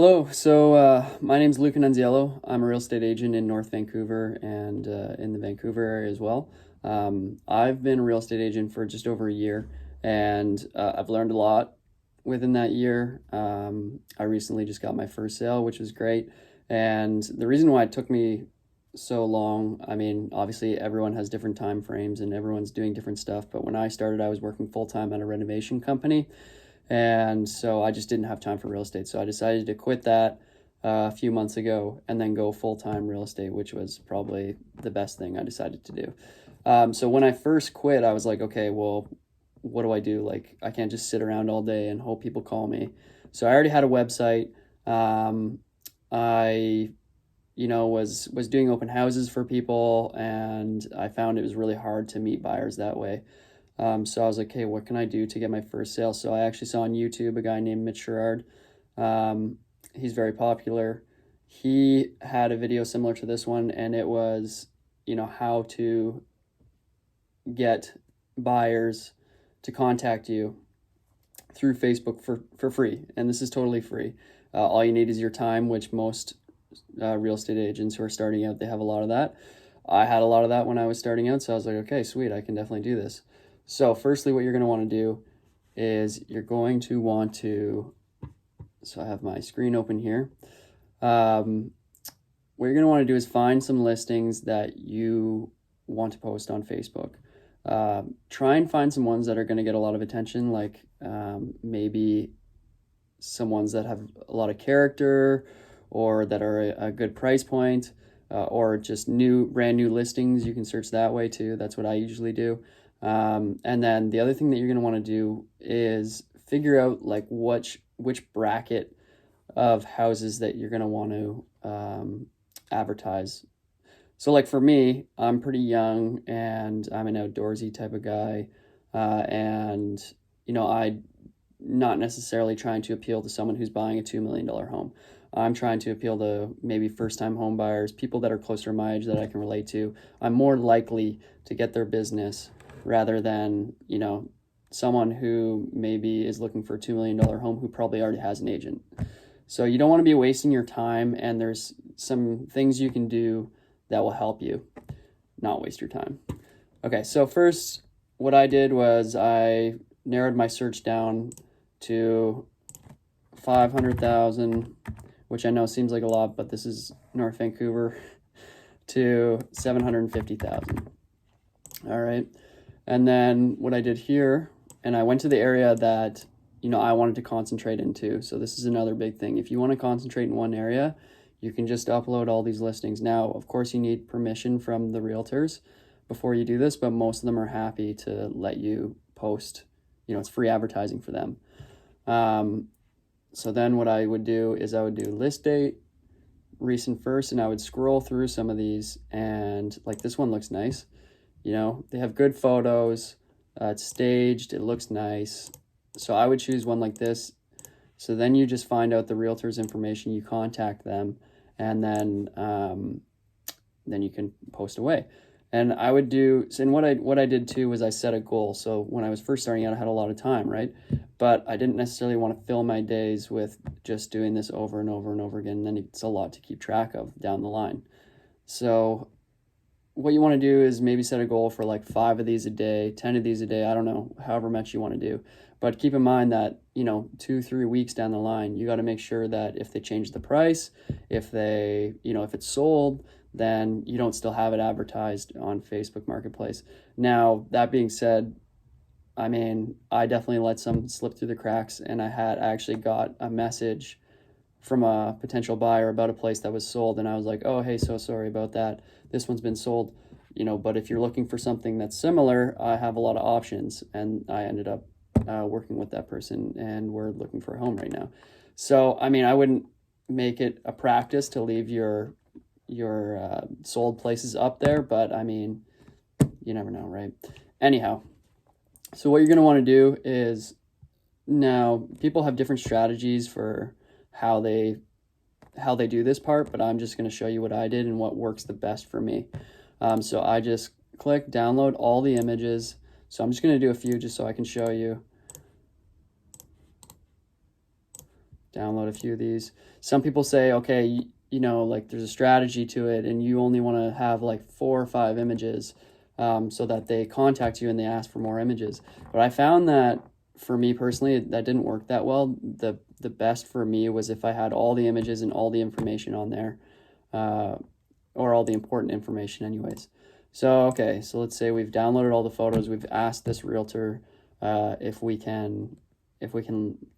Hello, my name's Luke Annunziello. I'm a real estate agent in North Vancouver and in the Vancouver area as well. I've been a real estate agent for just over a year, and I've learned a lot within that year. I recently just got my first sale, which was great. And the reason why it took me so long, I mean, obviously everyone has different time frames and everyone's doing different stuff, but when I started, I was working full-time at a renovation company. And so I just didn't have time for real estate. So I decided to quit that a few months ago and then go full-time real estate, which was probably the best thing I decided to do. So when I first quit, I was like, okay, well, what do I do? Like, I can't just sit around all day and hope people call me. So I already had a website. I was doing open houses for people, and I found it was really hard to meet buyers that way. So I was like, hey, what can I do to get my first sale? So I actually saw on YouTube a guy named Mitch Sherrard. He's very popular. He had a video similar to this one, and it was, how to get buyers to contact you through Facebook for free. And this is totally free. All you need is your time, which most real estate agents who are starting out, they have a lot of that. I had a lot of that when I was starting out, so I was like, okay, sweet, I can definitely do this. So firstly, what you're going to want to do is you're going to want to, so I have my screen open here. What you're going to want to do is find some listings that you want to post on Facebook. Try and find some ones that are going to get a lot of attention, like maybe some ones that have a lot of character or that are a good price point, or just brand new listings. You can search that way too. That's what I usually do. And then the other thing that you're going to want to do is figure out like which bracket of houses that you're going to want to advertise. So like for me, I'm pretty young and I'm an outdoorsy type of guy. And I'm not necessarily trying to appeal to someone who's buying a $2 million home. I'm trying to appeal to maybe first-time home buyers, people that are closer to my age that I can relate to. I'm more likely to get their business rather than, someone who maybe is looking for a $2 million home who probably already has an agent. So you don't want to be wasting your time, and there's some things you can do that will help you not waste your time. Okay, so first, what I did was I narrowed my search down to 500,000, which I know seems like a lot, but this is North Vancouver, to 750,000. All right. And then what I did here, and I went to the area that, I wanted to concentrate into. So this is another big thing. If you want to concentrate in one area, you can just upload all these listings. Now, of course, you need permission from the realtors before you do this, but most of them are happy to let you post. It's free advertising for them. So then what I would do is I would do list date, recent first, and I would scroll through some of these, and like this one looks nice. They have good photos, it's staged, it looks nice. So I would choose one like this. So then you just find out the realtor's information, you contact them, and then you can post away. And I would do, and what I did too was I set a goal. So when I was first starting out, I had a lot of time, right? But I didn't necessarily want to fill my days with just doing this over and over and over again. And then it's a lot to keep track of down the line. So what you want to do is maybe set a goal for like 5 of these a day, 10 of these a day. I don't know, however much you want to do. But keep in mind that, 2-3 weeks down the line, you got to make sure that if they change the price, if if it's sold, then you don't still have it advertised on Facebook Marketplace. Now, that being said, I definitely let some slip through the cracks, and I actually got a message from a potential buyer about a place that was sold, and I was like, oh, hey, so sorry about that. This one's been sold, but if you're looking for something that's similar, I have a lot of options, and I ended up working with that person, and we're looking for a home right now. So, I wouldn't make it a practice to leave your sold places up there, but you never know, right? Anyhow, so what you're going to want to do is, now people have different strategies for how they do this part, but I'm just going to show you what I did and what works the best for me. So I just click download all the images. So I'm just going to do a few just so I can show you. download a few of these. Some people say, okay, like there's a strategy to it and you only want to have like 4 or 5 images so that they contact you and they ask for more images. But I found that for me personally, that didn't work that well. The best for me was if I had all the images and all the information on there, or all the important information anyways. So, okay, so let's say we've downloaded all the photos. We've asked this realtor if we can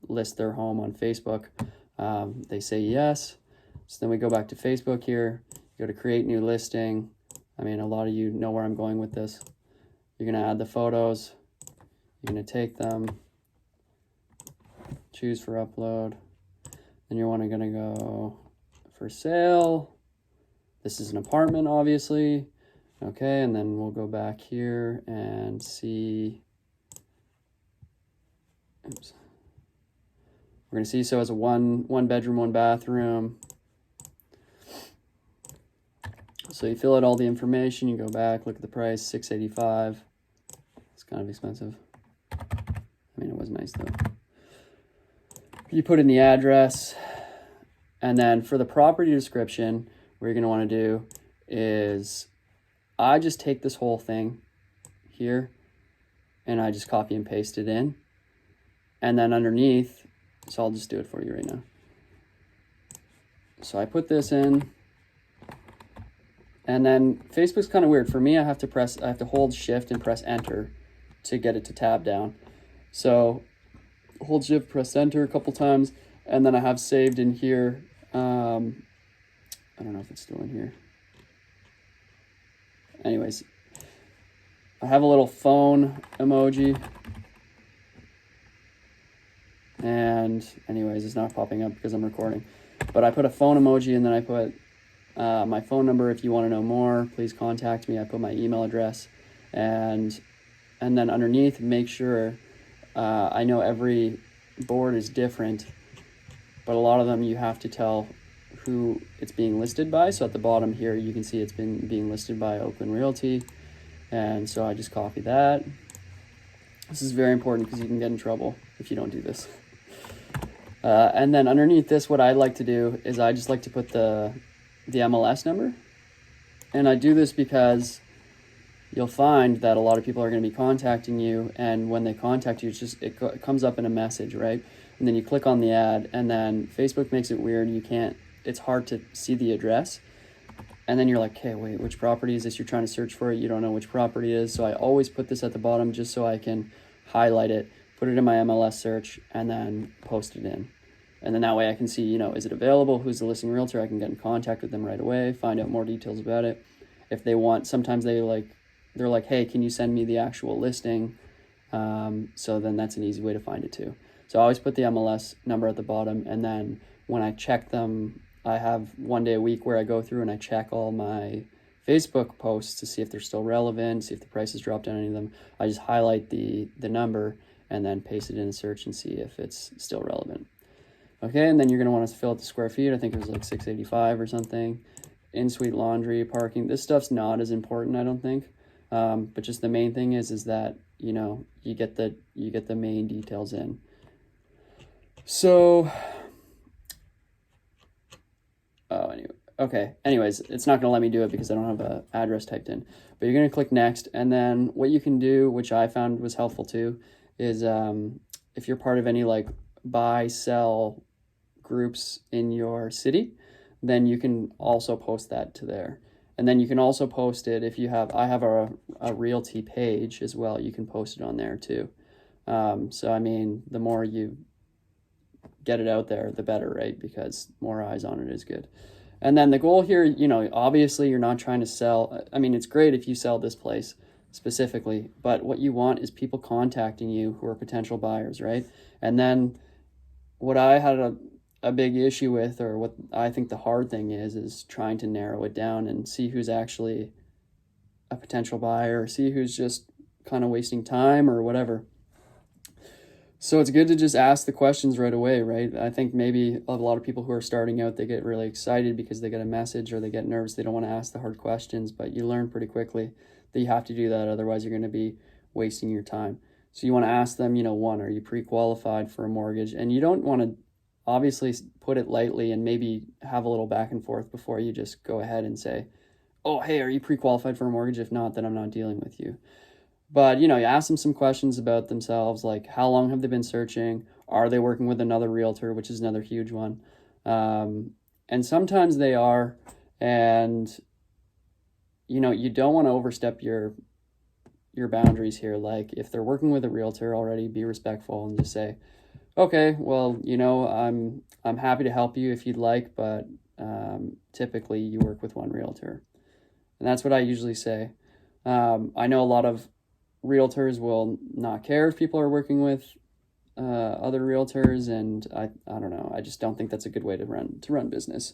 list their home on Facebook. They say yes. So then we go back to Facebook here, go to create new listing. I mean, a lot of you know where I'm going with this. You're going to add the photos. You're going to take them, choose for upload. Then you're going to go for sale. This is an apartment, obviously. Okay, and then we'll go back here and see. Oops. We're going to see, so it's a one bedroom, 1 bathroom. So you fill out all the information, you go back, look at the price, $685. It's kind of expensive. I mean, it was nice though. You put in the address, and then for the property description, what you're going to want to do is, I just take this whole thing here and I just copy and paste it in. And then underneath, so I'll just do it for you right now. So I put this in, and then Facebook's kind of weird. For me, I have to hold shift and press enter to get it to tab down. So hold shift, press enter a couple times, and then I have saved in here. I don't know if it's still in here. Anyways, I have a little phone emoji. And anyways, it's not popping up because I'm recording. But I put a phone emoji, and then I put my phone number. If you want to know more, please contact me. I put my email address. And then underneath, make sure, I know every board is different, but a lot of them you have to tell who it's being listed by. So at the bottom here, you can see it's been being listed by Oakland Realty. And so I just copy that. This is very important because you can get in trouble if you don't do this. And then underneath this, what I like to do is I just like to put the MLS number. And I do this because you'll find that a lot of people are going to be contacting you, and when they contact you, it comes up in a message, right? And then you click on the ad, and then Facebook makes it weird. It's hard to see the address. And then you're like, okay, wait, which property is this? You're trying to search for it. You don't know which property it is. So I always put this at the bottom just so I can highlight it, put it in my MLS search, and then post it in. And then that way I can see, is it available? Who's the listing realtor? I can get in contact with them right away, find out more details about it. If they want, sometimes they're like, hey, can you send me the actual listing? So then that's an easy way to find it too. So I always put the MLS number at the bottom, and then when I check them, I have one day a week where I go through and I check all my Facebook posts to see if they're still relevant, see if the prices dropped on any of them. I just highlight the number and then paste it in the search and see if it's still relevant. Okay, and then you're going to want to fill out the square feet. I think it was like 685 or something. In-suite laundry, parking. This stuff's not as important, I don't think. But just the main thing is that, you get the main details in. So, anyways, it's not going to let me do it because I don't have an address typed in. But you're going to click next, and then what you can do, which I found was helpful too, is if you're part of any like buy, sell groups in your city, then you can also post that to there. And then you can also post it if I have a realty page as well. You can post it on there too. So, I mean, the more you get it out there, the better, right? Because more eyes on it is good. And then the goal here, obviously you're not trying to sell. I mean, it's great if you sell this place specifically, but what you want is people contacting you who are potential buyers, right? And then what I had a big issue with, or what I think the hard thing is trying to narrow it down and see who's actually a potential buyer, or see who's just kind of wasting time or whatever. So it's good to just ask the questions right away, right? I think maybe a lot of people who are starting out, they get really excited because they get a message, or they get nervous. They don't want to ask the hard questions, but you learn pretty quickly that you have to do that. Otherwise, you're going to be wasting your time. So you want to ask them, one, are you pre-qualified for a mortgage? And you don't want to obviously put it lightly and maybe have a little back and forth before you just go ahead and say, oh, hey, are you pre-qualified for a mortgage? If not, then I'm not dealing with you. But, you know, you ask them some questions about themselves, like how long have they been searching? Are they working with another realtor, which is another huge one? And sometimes they are. And, you know, you don't want to overstep your boundaries here. Like if they're working with a realtor already, be respectful and just say, okay, well, you know, I'm happy to help you if you'd like, but typically you work with one realtor. And that's what I usually say. I know a lot of realtors will not care if people are working with other realtors, and I don't know. I just don't think that's a good way to run business,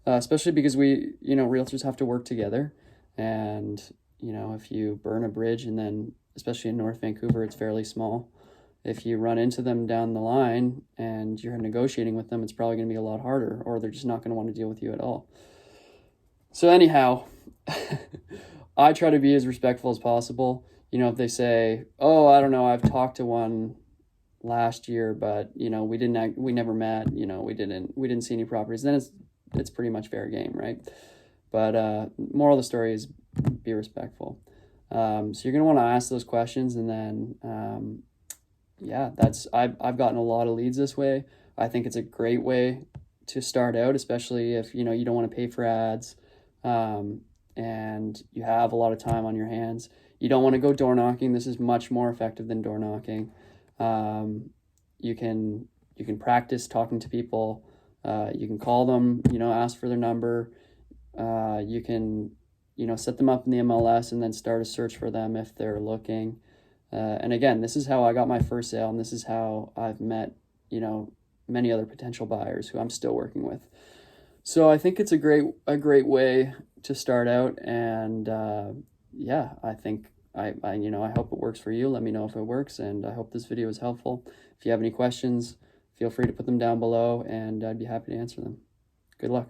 especially because realtors have to work together, and you know, if you burn a bridge, and then especially in North Vancouver, it's fairly small. If you run into them down the line and you're negotiating with them, it's probably going to be a lot harder, or they're just not going to want to deal with you at all. So anyhow, I try to be as respectful as possible. You know, if they say, "Oh, I don't know, I've talked to one last year, but you know, we never met. You know, we didn't see any properties," then it's pretty much fair game, right? But moral of the story is be respectful. So you're gonna want to ask those questions, and then yeah, I've gotten a lot of leads this way. I think it's a great way to start out, especially if you know you don't want to pay for ads, and you have a lot of time on your hands. You don't want to go door knocking. This is much more effective than door knocking. You can practice talking to people. You can call them. You know, ask for their number. You can set them up in the MLS and then start a search for them if they're looking. And again, this is how I got my first sale, and this is how I've met, many other potential buyers who I'm still working with. So I think it's a great way to start out, and yeah, I think I hope it works for you. Let me know if it works, and I hope this video is helpful. If you have any questions, feel free to put them down below, and I'd be happy to answer them. Good luck.